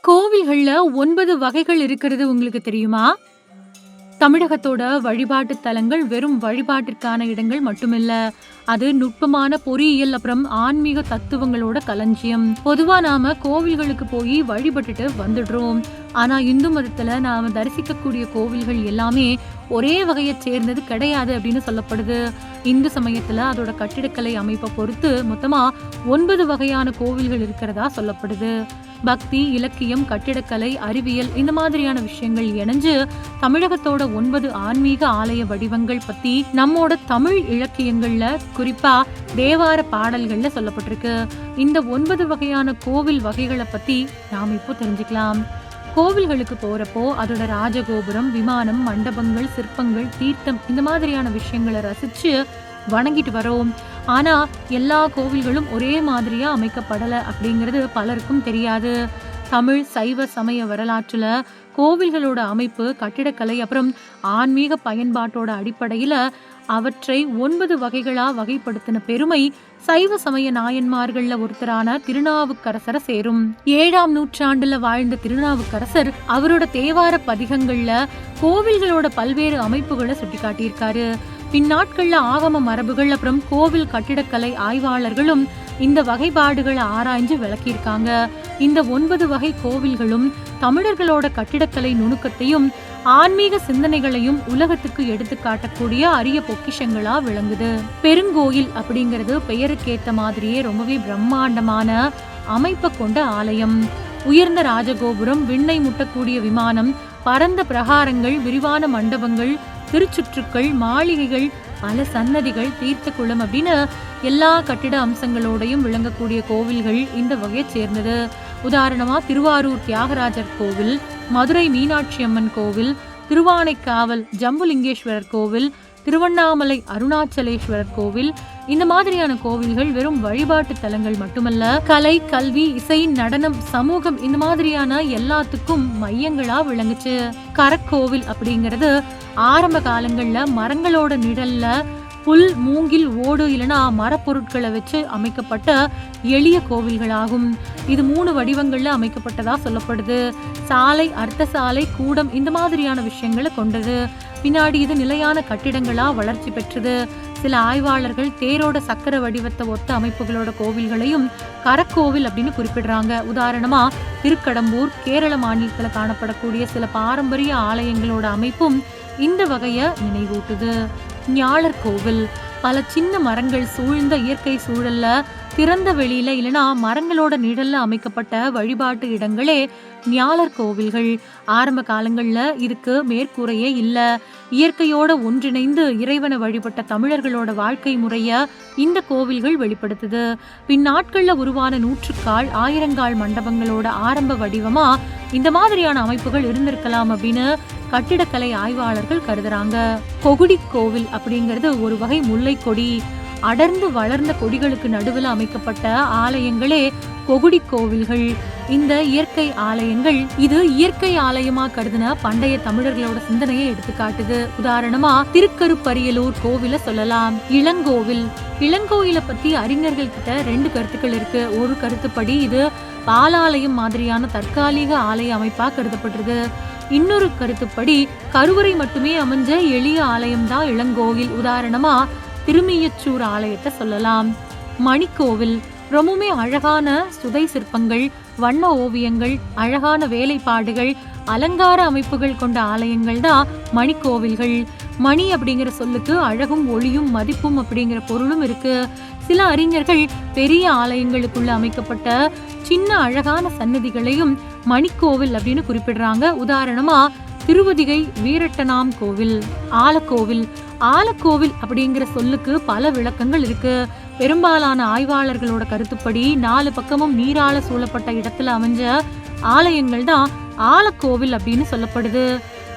கோவில்கள்ல 9 வகைகள் இருக்கிறது உங்களுக்கு தெரியுமா? தமிழகத்தோட வழிபாட்டு தலங்கள் வெறும் வழிபாட்டிற்கான இடங்கள் மட்டுமில்ல. அது நுட்பமான பொறியியல் அப்புறம் ஆன்மீக தத்துவங்களோட களஞ்சியம். பொதுவா நாம கோவில்களுக்கு போய் வழிபட்டுட்டு வந்துடுறோம். ஆனா இந்து மதத்துல நாம தரிசிக்கக்கூடிய கோவில்கள் எல்லாமே ஒரே வகையை சேர்ந்தது கிடையாது அப்படின்னு சொல்லப்படுது. இந்து சமயத்துல அதோட கட்டிடக்கலை அமைப்பை பொறுத்து மொத்தமா 9 வகையான கோவில்கள் இருக்கிறதா சொல்லப்படுது. பக்தி, இலக்கியம், கட்டிடக்கலை, அறிவியல் இந்த மாதிரியான விஷயங்கள் இணைஞ்சு தமிழகத்தோட 9 ஆன்மீக ஆலய வடிவங்கள் பத்தி நம்மோட தமிழ் இலக்கியங்கள்ல குறிப்பா தேவார பாடல்கள்ல சொல்லப்பட்டிருக்கு. இந்த 9 வகையான கோவில் வகைகளை பத்தி நாம இப்போ தெரிஞ்சுக்கலாம். கோவில்களுக்கு போறப்போ அதோட ராஜகோபுரம், விமானம், மண்டபங்கள், சிற்பங்கள், தீர்த்தம் இந்த மாதிரியான விஷயங்களை ரசிச்சு வணங்கிட்டு வரோம். ஆனா எல்லா கோவில்களும் ஒரே மாதிரியா அமைக்கப்படல அப்படிங்கிறது பலருக்கும் தெரியாது. தமிழ் சைவ சமய வரலாற்றுல கோவில்களோட அமைப்பு, கட்டிடக்கலை அப்புறம் ஆன்மீக பயன்பாட்டோட அடிப்படையில அவற்றை 9 வகைகளா வகைப்படுத்தின பெருமை சைவ சமய நாயன்மார்கள்ல ஒருத்தரான திருநாவுக்கரசரை சேரும். 7ஆம் நூற்றாண்டுல வாழ்ந்த திருநாவுக்கரசர் அவரோட தேவார பதிகங்கள்ல கோவில்களோட பல்வேறு அமைப்புகளை சுட்டிக்காட்டியிருக்காரு. பின்னாட்கள்ல ஆகம மரபுகள் அப்புறம் கோவில் கட்டிடக்கலை ஆய்வாளர்களும் இந்த வகைப்பாடுகளை ஆராய்ஞ்சு விளக்கியிருக்காங்க. இந்த 9 வகை கோவில்களும் தமிழர்களோட கட்டிடக்கலை நுணுக்கத்தையும் ஆன்மீக சிந்தனைகளையும் உலகத்துக்கு எடுத்து காட்டக்கூடிய அரிய பொக்கிஷங்களா விளங்குது. பெருங்கோயில் அப்படிங்கிறது பெயருக்கேத்த மாதிரியே ரொம்பவே பிரம்மாண்டமான அமைப்பை கொண்ட ஆலயம். உயர்ந்த ராஜகோபுரம், விண்ணை முட்டக்கூடிய விமானம், பரந்த பிரகாரங்கள், விரிவான மண்டபங்கள், திருச்சுற்றுக்கள், மாளிகைகள், பல சன்னதிகள், தீர்த்த குளம் அப்படின்னு எல்லா கட்டிட அம்சங்களோடையும் விளங்கக்கூடிய கோவில்கள் இந்த வகையை சேர்ந்தது. உதாரணமா திருவாரூர் தியாகராஜர் கோவில், மதுரை மீனாட்சி அம்மன் கோவில், திருவானைக்காவல் ஜம்புலிங்கேஸ்வரர் கோவில், திருவண்ணாமலை அருணாச்சலேஸ்வரர் கோவில் இந்த மாதிரியான கோவில்கள் வெறும் வழிபாட்டு தலங்கள் மட்டுமல்ல, கலை, கல்வி, இசை, நடனம், சமூகம் இந்த மாதிரியான எல்லாத்துக்கும் மையங்களா விளங்குச்சு. கரக்கோவில் அப்படிங்கிறது ஆரம்ப காலங்கள்ல மரங்களோட நிழல்ல புல், மூங்கில், ஓடு இல்லைன்னா மரப்பொருட்களை வச்சு அமைக்கப்பட்ட எளிய கோவில்களாகும். இது 3 வடிவங்கள்ல அமைக்கப்பட்டதா சொல்லப்படுது. சாலை, அர்த்த சாலை, கூடம் இந்த மாதிரியான விஷயங்களை கொண்டது. பின்னாடி இது நிலையான கட்டிடங்களா வளர்ச்சி பெற்றது. சில ஆய்வாளர்கள் தேரோட சக்கர வடிவத்தை ஒத்த அமைப்புகளோட கோவில்களையும் கரக்கோவில் அப்படின்னு குறிப்பிடுறாங்க. உதாரணமா திருக்கடம்பூர் கேரள மாநிலத்துல காணப்படக்கூடிய சில பாரம்பரிய ஆலயங்களோட அமைப்பும் இந்த வகையை நினைவூட்டுது. ஞாழர் கோவில் பல சின்ன மரங்கள் சூழ்ந்த இயற்கை சூழல்ல திறந்த வெளியில இல்லைன்னா மரங்களோட நிழல்ல அமைக்கப்பட்ட வழிபாட்டு இடங்களே ஞாழர் கோவில்கள். ஆரம்ப காலங்கள்ல இதுக்கு மேற்கூரையே இல்ல. இயற்கையோட ஒன்றிணைந்து இறைவனை வழிபட்ட தமிழர்களோட வாழ்க்கை முறைய இந்த கோவில்கள் வெளிப்படுத்துது. பின்னாட்கள்ல உருவான நூற்றுக்கால், ஆயிரங்கால் மண்டபங்களோட ஆரம்ப வடிவமா இந்த மாதிரியான அமைப்புகள் இருந்திருக்கலாம் அப்படின்னு கட்டிடக்கலை ஆய்வாளர்கள் கருதுறாங்க. கொகுடி கோவில் அப்படிங்கிறது ஒரு வகை முல்லை கொடி. அடர்ந்து வளர்ந்த கொடிகளுக்கு நடுவில் அமைக்கப்பட்ட ஆலயங்களே கொகுடி கோவில்கள். இந்த இயற்கை ஆலயங்கள் இது இயற்கை ஆலயமா கருதுன பண்டைய தமிழர்களோட சிந்தனையை எடுத்து காட்டுது. உதாரணமா திருக்கருப்பரியலூர் கோவில சொல்லலாம். இளங்கோவில் இளங்கோயில பத்தி அறிஞர்கள் கிட்ட 2 கருத்துக்கள் இருக்கு. ஒரு கருத்துப்படி இது பாலாலயம் மாதிரியான தற்காலிக ஆலய அமைப்பா கருதப்படுறது. இன்னொரு கருத்துப்படி கருவறை மட்டுமே அமைஞ்ச எளிய ஆலயம் தான் இளங்கோவில். உதாரணமா திருமியச்சூர் ஆலயத்தை சொல்லலாம். மணிக்கோவில் ரொம்பவுமே அழகான சுதை சிற்பங்கள், வண்ண ஓவியங்கள், அழகான வேலைப்பாடுகள், அலங்கார அமைப்புகள் கொண்ட ஆலயங்கள் தான் மணிக்கோவில்கள். மணி அப்படிங்கிற சொல்லுக்கு அழகும் ஒளியும் மதிப்பும் அப்படிங்கிற பொருளும் இருக்கு. சில அறிஞர்கள் பெரிய ஆலயங்களுக்குள்ள அமைக்கப்பட்ட சின்ன அழகான சன்னதிகளையும் மணிக்கோவில் அப்படின்னு குறிப்பிடுறாங்க. உதாரணமா திருவதிகை வீரட்டனாம் கோவில். ஆலக்கோவில் ஆலக்கோவில் அப்படிங்கிற சொல்லுக்கு பல விளக்கங்கள் இருக்கு. பெரும்பாலான ஆய்வாளர்களோட கருத்துப்படி 4 பக்கமும் நீரால சூழப்பட்ட இடத்துல அமைஞ்ச ஆலயங்கள் தான் ஆலக்கோவில் அப்படின்னு சொல்லப்படுது.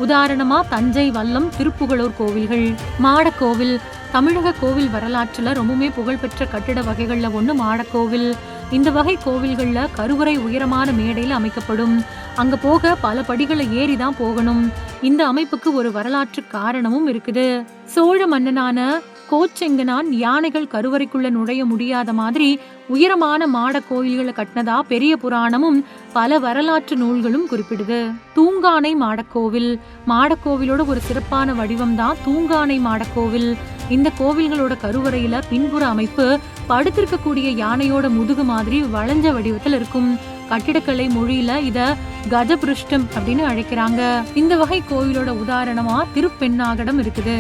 உதாரணமா தஞ்சை, வல்லம், திருப்புகலூர் கோவில்கள். மாடக்கோவில் தமிழக கோவில் வரலாற்றுல ரொம்பவுமே புகழ்பெற்ற கட்டிட வகைகள்ல ஒண்ணு மாடக்கோவில். இந்த வகை கோவில்கள்ல கருவறை உயரமான மேடையில் அமைக்கப்படும். அங்க போக பல படிகளை ஏறிதான் போகணும். இந்த அமைப்புக்கு ஒரு வரலாற்று காரணமும் இருக்குது. சோழ மன்னனான கோச்செங்கனான் யானைகள் கருவறைக்குள்ள நுழைய முடியாத மாதிரி உயரமான மாட கோயில்களை கட்டினதா பெரிய புராணமும் பல வரலாற்று நூல்களும் குறிப்பிடுது. தூங்கானை மாடக்கோவில். மாடக்கோவிலோட ஒரு சிறப்பான வடிவம் தான் தூங்கானை மாடக்கோவில். இந்த கோவில்களோட கருவறையில பின்புற அமைப்பு படுத்திருக்கக்கூடிய யானையோட முதுகு மாதிரி வளைஞ்ச வடிவத்தில் இருக்கும். கட்டிடக்கலை மொழியில இத கஜபிருஷ்டம் அப்படின்னு அழைக்கிறாங்க. இந்த வகை கோவிலோட உதாரணமா திருப்பெண்ணாகடம் இருக்குது.